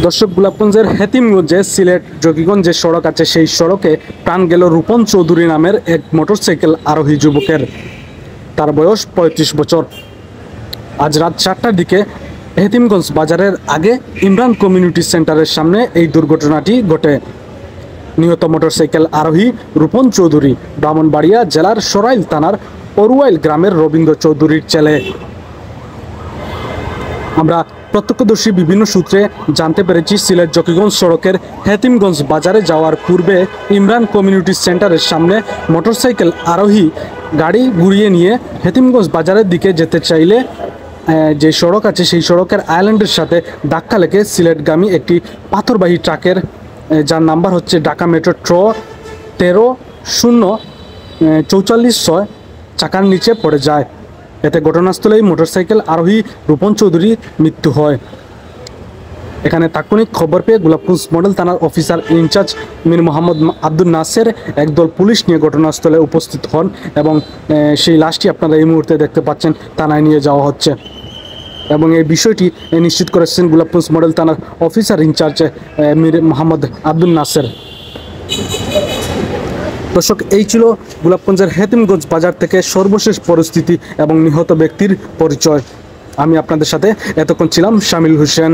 দর্শক, গোলাপগঞ্জের হেতিমগঞ্জে সিলেট জকিগঞ্জ যে সড়ক আছে সেই সড়কে প্রাণ গেল রূপন চৌধুরী নামের এক মোটরসাইকেল আরোহী যুবকের। তার বয়স ৩৫ বছর। আজ রাত ৪টার দিকে হেতিমগঞ্জ বাজারের আগে ইমরান কমিউনিটি সেন্টারের সামনে এই দুর্ঘটনাটি ঘটে। নিহত মোটরসাইকেল আরোহী রূপন চৌধুরী ব্রাহ্মণবাড়িয়া জেলার সরাইল থানার অরুয়াইল গ্রামের রবীন্দ্র চৌধুরীর ছেলে। আমরা প্রত্যক্ষদর্শী বিভিন্ন সূত্রে জানতে পেরেছি, সিলেট জকিগঞ্জ সড়কের হেতিমগঞ্জ বাজারে যাওয়ার পূর্বে ইমরান কমিউনিটি সেন্টারের সামনে মোটরসাইকেল আরোহী গাড়ি ঘুরিয়ে নিয়ে হেতিমগঞ্জ বাজারের দিকে যেতে চাইলে যে সড়ক আছে সেই সড়কের আইল্যান্ডের সাথে ধাক্কা লেগে সিলেটগামী একটি পাথরবাহী ট্রাকের, যার নাম্বার হচ্ছে ঢাকা মেট্রো 13-0-44-6, চাকার নিচে পড়ে যায়। এতে ঘটনাস্থলেই মোটরসাইকেল আরোহী রূপন চৌধুরীর মৃত্যু হয়। এখানে তাৎক্ষণিক খবর পেয়ে গোলাপগঞ্জ মডেল থানার অফিসার ইনচার্জ মীর মোহাম্মদ আব্দুল নাসের একদল পুলিশ নিয়ে ঘটনাস্থলে উপস্থিত হন এবং সেই লাশটি আপনারা এই মুহূর্তে দেখতে পাচ্ছেন থানায় নিয়ে যাওয়া হচ্ছে। এবং এই বিষয়টি নিশ্চিত করেছেন গোলাপগঞ্জ মডেল থানার অফিসার ইনচার্জ মীর মোহাম্মদ আব্দুল নাসের। দর্শক, এই ছিল গোলাপগঞ্জের হেতিমগঞ্জ বাজার থেকে সর্বশেষ পরিস্থিতি এবং নিহত ব্যক্তির পরিচয়। আমি আপনাদের সাথে এতক্ষণ ছিলাম শামিল হোসেন।